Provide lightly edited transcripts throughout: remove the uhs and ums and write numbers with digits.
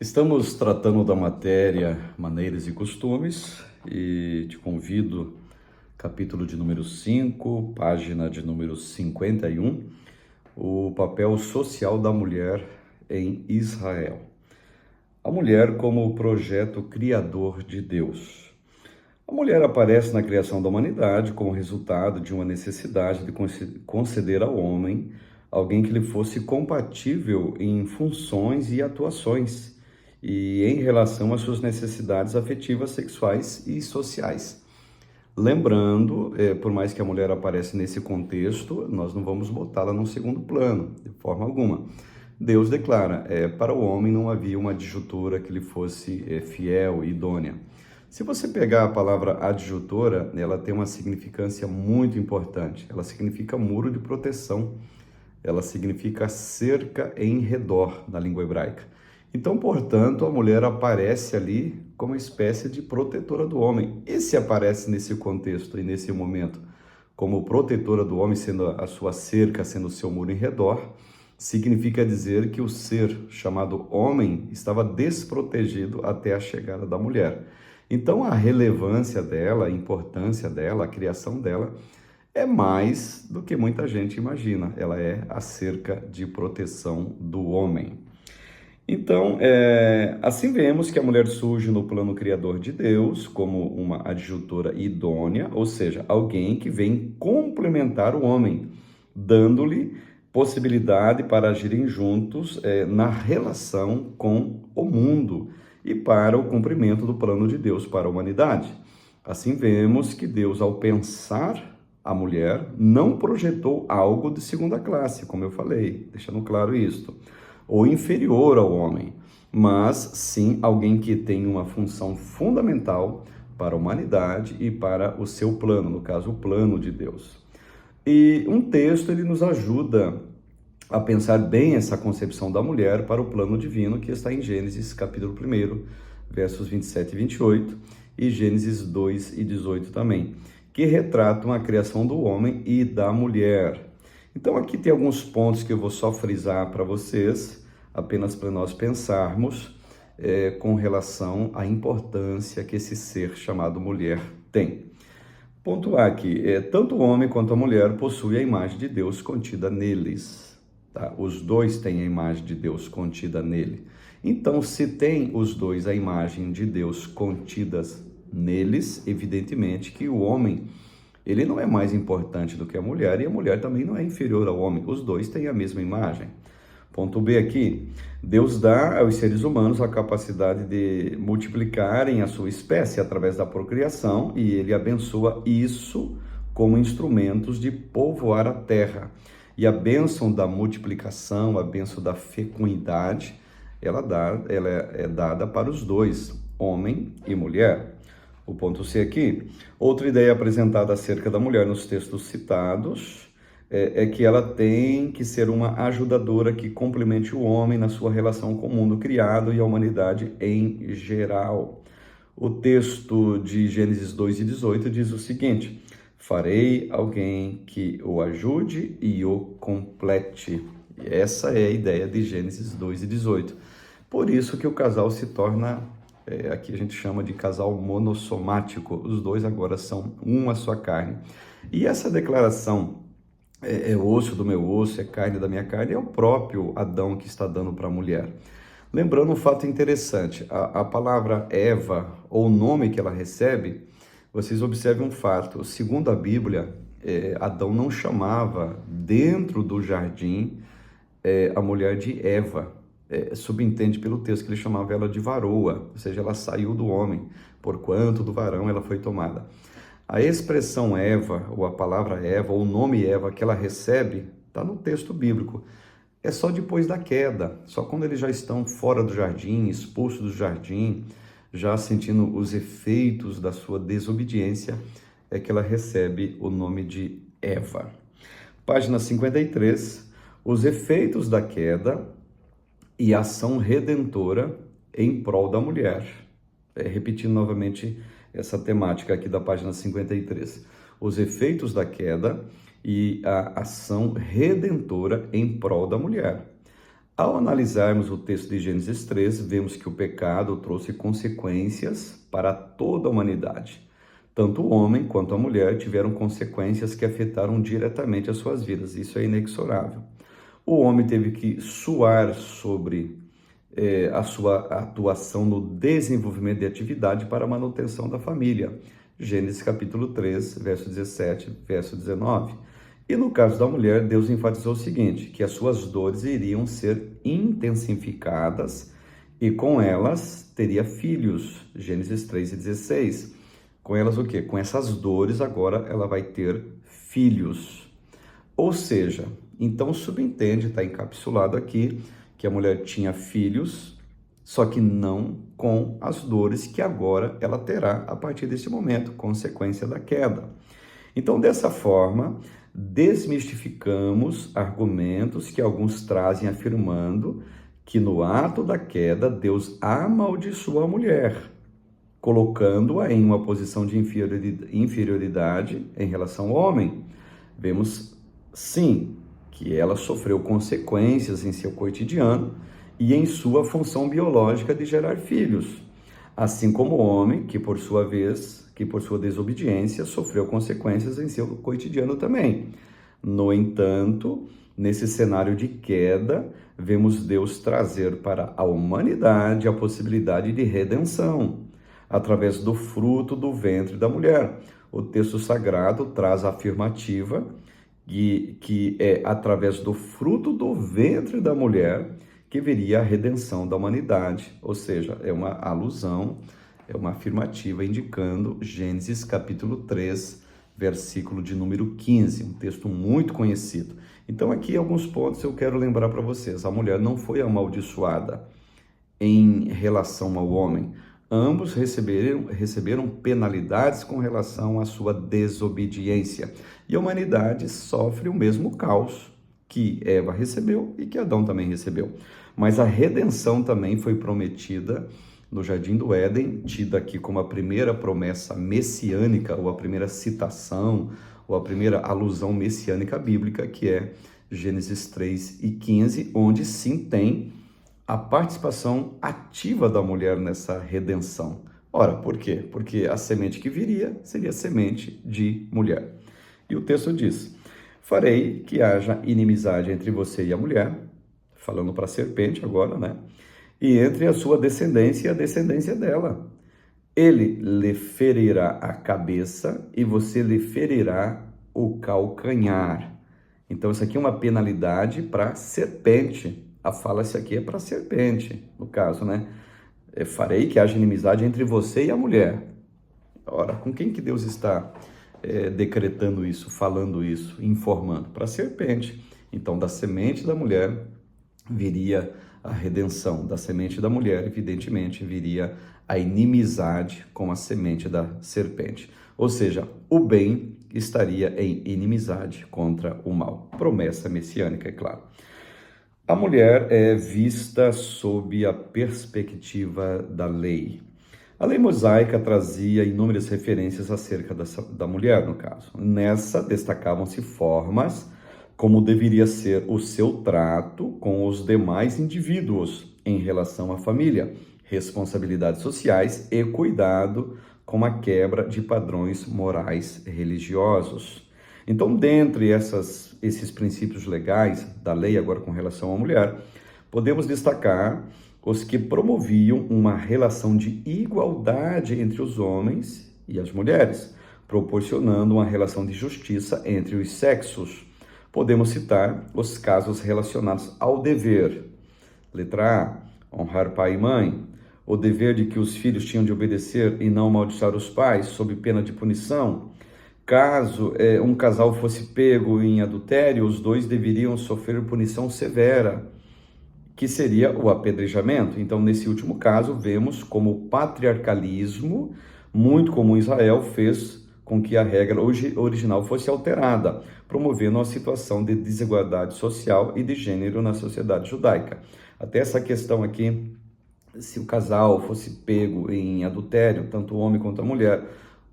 Estamos tratando da matéria Maneiras e Costumes e te convido, capítulo de número 5, página de número 51, o papel social da mulher em Israel. A mulher como projeto criador de Deus. A mulher aparece na criação da humanidade como resultado de uma necessidade de conceder ao homem alguém que lhe fosse compatível em funções e atuações e em relação às suas necessidades afetivas, sexuais e sociais. Lembrando, por mais que a mulher apareça nesse contexto, nós não vamos botá-la num segundo plano, de forma alguma. Deus declara, para o homem não havia uma adjutora que lhe fosse fiel e idônea. Se você pegar a palavra adjutora, ela tem uma significância muito importante. Ela significa muro de proteção. Ela significa cerca em redor na língua hebraica. Então, portanto, a mulher aparece ali como uma espécie de protetora do homem. E se aparece nesse contexto e nesse momento como protetora do homem, sendo a sua cerca, sendo o seu muro em redor, significa dizer que o ser chamado homem estava desprotegido até a chegada da mulher. Então, a relevância dela, a importância dela, a criação dela é mais do que muita gente imagina. Ela é a cerca de proteção do homem. Então, assim vemos que a mulher surge no plano criador de Deus como uma adjutora idônea, ou seja, alguém que vem complementar o homem, dando-lhe possibilidade para agirem juntos na relação com o mundo e para o cumprimento do plano de Deus para a humanidade. Assim vemos que Deus, ao pensar a mulher, não projetou algo de segunda classe, como eu falei, deixando claro isto, ou inferior ao homem, mas sim alguém que tem uma função fundamental para a humanidade e para o seu plano, no caso, o plano de Deus. E um texto, ele nos ajuda a pensar bem essa concepção da mulher para o plano divino, que está em Gênesis capítulo 1, versos 27 e 28, e Gênesis 2 e 18 também, que retratam a criação do homem e da mulher. Então aqui tem alguns pontos que eu vou só frisar para vocês, apenas para nós pensarmos com relação à importância que esse ser chamado mulher tem. Ponto A aqui, tanto o homem quanto a mulher possuem a imagem de Deus contida neles. Tá? Os dois têm a imagem de Deus contida nele. Então, se tem os dois a imagem de Deus contidas neles, evidentemente que o homem, ele não é mais importante do que a mulher e a mulher também não é inferior ao homem. Os dois têm a mesma imagem. Ponto B aqui, Deus dá aos seres humanos a capacidade de multiplicarem a sua espécie através da procriação e ele abençoa isso como instrumentos de povoar a terra. E a bênção da multiplicação, a bênção da fecundidade, ela é dada para os dois, homem e mulher. O ponto C aqui, outra ideia apresentada acerca da mulher nos textos citados é que ela tem que ser uma ajudadora que complemente o homem na sua relação com o mundo criado e a humanidade em geral. O texto de Gênesis 2 e 18 diz o seguinte, farei alguém que o ajude e o complete. E essa é a ideia de Gênesis 2 e 18. Por isso que o casal se torna, aqui a gente chama de casal monossomático, os dois agora são uma só carne. E essa declaração, é osso do meu osso, é carne da minha carne, é o próprio Adão que está dando para a mulher. Lembrando um fato interessante, a palavra Eva, ou o nome que ela recebe, vocês observem um fato, segundo a Bíblia, Adão não chamava dentro do jardim a mulher de Eva, subentende pelo texto que ele chamava ela de varoa, ou seja, ela saiu do homem, porquanto do varão ela foi tomada. A expressão Eva, ou a palavra Eva, ou o nome Eva que ela recebe, está no texto bíblico. É só depois da queda, só quando eles já estão fora do jardim, expulsos do jardim, já sentindo os efeitos da sua desobediência, é que ela recebe o nome de Eva. Página 53, os efeitos da queda e a ação redentora em prol da mulher. Repetindo novamente essa temática aqui da página 53. Os efeitos da queda e a ação redentora em prol da mulher. Ao analisarmos o texto de Gênesis 3, vemos que o pecado trouxe consequências para toda a humanidade. Tanto o homem quanto a mulher tiveram consequências que afetaram diretamente as suas vidas. Isso é inexorável. O homem teve que suar sobre a sua atuação no desenvolvimento de atividade para a manutenção da família. Gênesis capítulo 3, verso 17, verso 19. E no caso da mulher, Deus enfatizou o seguinte, que as suas dores iriam ser intensificadas e com elas teria filhos. Gênesis 3:16. Com elas o quê? Com essas dores agora ela vai ter filhos. Ou seja, então subentende, está encapsulado aqui, que a mulher tinha filhos, só que não com as dores que agora ela terá a partir desse momento, consequência da queda. Então, dessa forma, desmistificamos argumentos que alguns trazem afirmando que no ato da queda, Deus amaldiçoa a mulher, colocando-a em uma posição de inferioridade em relação ao homem. Vemos, sim, que ela sofreu consequências em seu cotidiano e em sua função biológica de gerar filhos, assim como o homem, que por sua desobediência, sofreu consequências em seu cotidiano também. No entanto, nesse cenário de queda, vemos Deus trazer para a humanidade a possibilidade de redenção, através do fruto do ventre da mulher. O texto sagrado traz a afirmativa que é através do fruto do ventre da mulher que viria a redenção da humanidade. Ou seja, é uma alusão, é uma afirmativa indicando Gênesis capítulo 3, versículo de número 15, um texto muito conhecido. Então aqui alguns pontos eu quero lembrar para vocês. A mulher não foi amaldiçoada em relação ao homem. Ambos receberam penalidades com relação à sua desobediência. E a humanidade sofre o mesmo caos que Eva recebeu e que Adão também recebeu. Mas a redenção também foi prometida no Jardim do Éden, tida aqui como a primeira promessa messiânica, ou a primeira citação, ou a primeira alusão messiânica bíblica, que é Gênesis 3:15, onde sim tem a participação ativa da mulher nessa redenção. Ora, por quê? Porque a semente que viria seria semente de mulher. E o texto diz: farei que haja inimizade entre você e a mulher, falando para a serpente agora, né? E entre a sua descendência e a descendência dela. Ele lhe ferirá a cabeça e você lhe ferirá o calcanhar. Então, isso aqui é uma penalidade para a serpente. A fala, isso aqui é para a serpente, no caso, né? Farei que haja inimizade entre você e a mulher. Ora, com quem que Deus está decretando isso, falando isso, informando? Para a serpente. Então, da semente da mulher viria a redenção. Da semente da mulher, evidentemente, viria a inimizade com a semente da serpente. Ou seja, o bem estaria em inimizade contra o mal. Promessa messiânica, é claro. A mulher é vista sob a perspectiva da lei. A lei mosaica trazia inúmeras referências acerca da mulher, no caso. Nessa, destacavam-se formas como deveria ser o seu trato com os demais indivíduos em relação à família, responsabilidades sociais e cuidado com a quebra de padrões morais religiosos. Então, dentre esses princípios legais da lei, agora com relação à mulher, podemos destacar os que promoviam uma relação de igualdade entre os homens e as mulheres, proporcionando uma relação de justiça entre os sexos. Podemos citar os casos relacionados ao dever. Letra A, honrar pai e mãe. O dever de que os filhos tinham de obedecer e não amaldiçoar os pais, sob pena de punição. Caso um casal fosse pego em adultério, os dois deveriam sofrer punição severa, que seria o apedrejamento. Então, nesse último caso, vemos como o patriarcalismo, muito comum em Israel, fez com que a regra original fosse alterada, promovendo uma situação de desigualdade social e de gênero na sociedade judaica. Até essa questão aqui, se o casal fosse pego em adultério, tanto o homem quanto a mulher,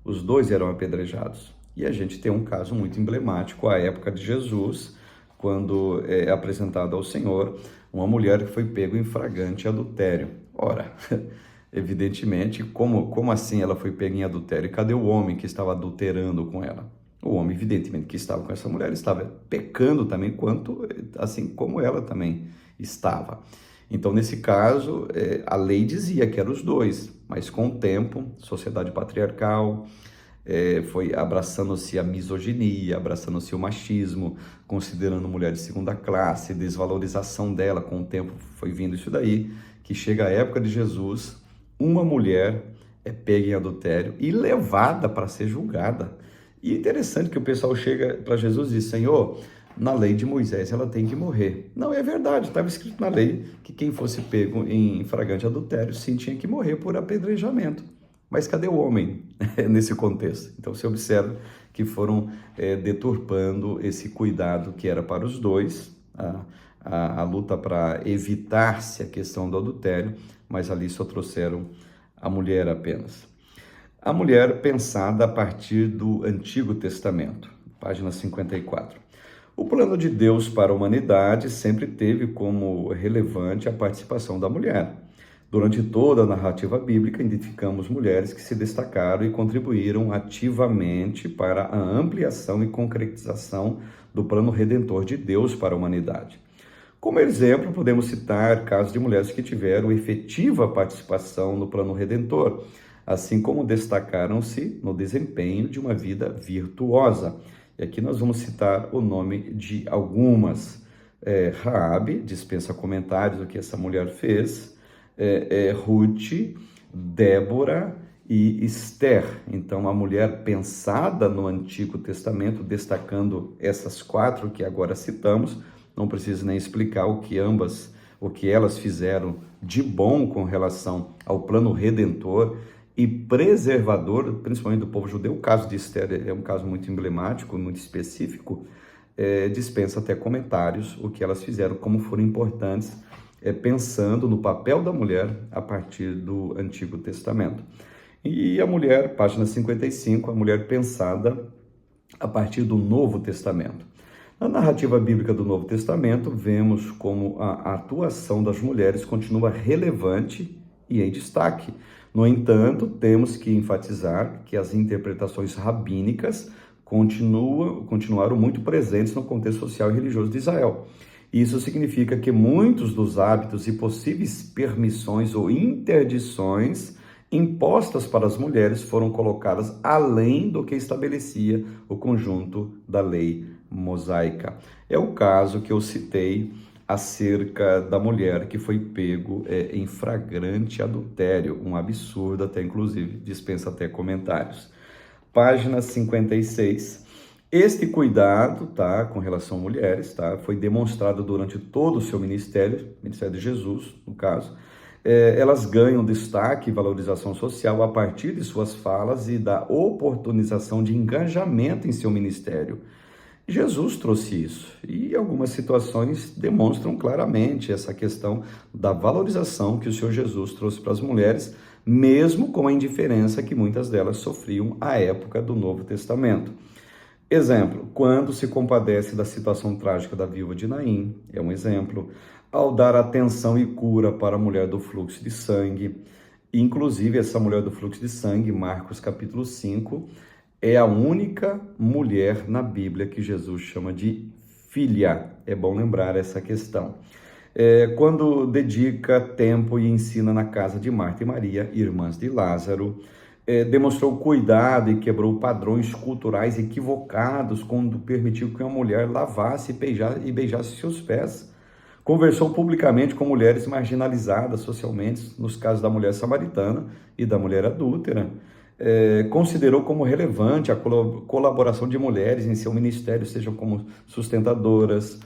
os dois eram apedrejados. E a gente tem um caso muito emblemático, a época de Jesus, quando é apresentada ao Senhor uma mulher que foi pega em flagrante adultério. Ora, evidentemente, como assim ela foi pega em adultério? E cadê o homem que estava adulterando com ela? O homem, evidentemente, que estava com essa mulher, estava pecando também, assim como ela também estava. Então, nesse caso, a lei dizia que eram os dois, mas com o tempo, sociedade patriarcal, foi abraçando-se a misoginia, abraçando-se o machismo, considerando mulher de segunda classe, desvalorização dela. Com o tempo foi vindo isso daí, que chega a época de Jesus, uma mulher é pega em adultério e levada para ser julgada. E é interessante que o pessoal chega para Jesus e diz: Senhor, na lei de Moisés ela tem que morrer. Não, é verdade, estava escrito na lei que quem fosse pego em flagrante adultério, sim, tinha que morrer por apedrejamento. Mas cadê o homem nesse contexto? Então você observa que foram deturpando esse cuidado que era para os dois, a luta para evitar-se a questão do adultério, mas ali só trouxeram a mulher apenas. A mulher pensada a partir do Antigo Testamento, página 54. O plano de Deus para a humanidade sempre teve como relevante a participação da mulher. Durante toda a narrativa bíblica, identificamos mulheres que se destacaram e contribuíram ativamente para a ampliação e concretização do plano redentor de Deus para a humanidade. Como exemplo, podemos citar casos de mulheres que tiveram efetiva participação no plano redentor, assim como destacaram-se no desempenho de uma vida virtuosa. E aqui nós vamos citar o nome de algumas. Raabe, dispensa comentários o que essa mulher fez, Ruth, Débora e Esther. Então, a mulher pensada no Antigo Testamento, destacando essas quatro que agora citamos, não preciso nem explicar o que elas fizeram de bom com relação ao plano redentor e preservador, principalmente do povo judeu. O caso de Esther é um caso muito emblemático, muito específico, dispensa até comentários o que elas fizeram, como foram importantes, pensando no papel da mulher a partir do Antigo Testamento. E a mulher, página 55, a mulher pensada a partir do Novo Testamento. Na narrativa bíblica do Novo Testamento, vemos como a atuação das mulheres continua relevante e em destaque. No entanto, temos que enfatizar que as interpretações rabínicas continuaram muito presentes no contexto social e religioso de Israel. Isso significa que muitos dos hábitos e possíveis permissões ou interdições impostas para as mulheres foram colocadas além do que estabelecia o conjunto da lei mosaica. É o caso que eu citei acerca da mulher que foi pego em flagrante adultério, um absurdo, até inclusive dispensa até comentários. Página 56. Este cuidado, com relação a mulheres, foi demonstrado durante todo o seu ministério de Jesus, no caso. Elas ganham destaque e valorização social a partir de suas falas e da oportunização de engajamento em seu ministério. Jesus trouxe isso e algumas situações demonstram claramente essa questão da valorização que o Senhor Jesus trouxe para as mulheres, mesmo com a indiferença que muitas delas sofriam à época do Novo Testamento. Exemplo, quando se compadece da situação trágica da viúva de Naim, é um exemplo, ao dar atenção e cura para a mulher do fluxo de sangue. Inclusive, essa mulher do fluxo de sangue, Marcos capítulo 5, é a única mulher na Bíblia que Jesus chama de filha. É bom lembrar essa questão. Quando dedica tempo e ensina na casa de Marta e Maria, irmãs de Lázaro, demonstrou cuidado e quebrou padrões culturais equivocados quando permitiu que uma mulher lavasse e beijasse seus pés. Conversou publicamente com mulheres marginalizadas socialmente, nos casos da mulher samaritana e da mulher adúltera. Considerou como relevante a colaboração de mulheres em seu ministério, sejam como sustentadoras,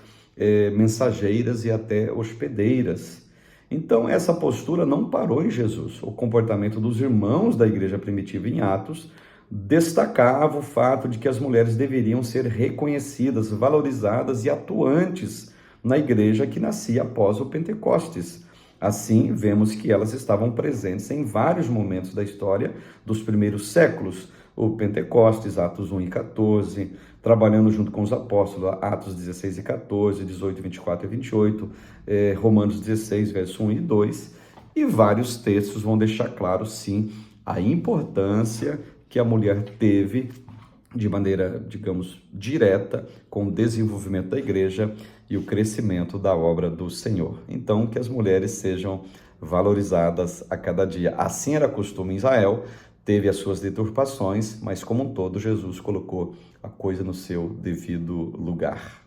mensageiras e até hospedeiras. Então, essa postura não parou em Jesus. O comportamento dos irmãos da igreja primitiva em Atos destacava o fato de que as mulheres deveriam ser reconhecidas, valorizadas e atuantes na igreja que nascia após o Pentecostes. Assim, vemos que elas estavam presentes em vários momentos da história dos primeiros séculos. O Pentecostes, Atos 1 e 14, trabalhando junto com os apóstolos, Atos 16 e 14, 18, 24 e 28, Romanos 16, verso 1 e 2, e vários textos vão deixar claro, sim, a importância que a mulher teve de maneira, digamos, direta com o desenvolvimento da igreja e o crescimento da obra do Senhor. Então, que as mulheres sejam valorizadas a cada dia. Assim era costume em Israel, teve as suas deturpações, mas como um todo, Jesus colocou a coisa no seu devido lugar.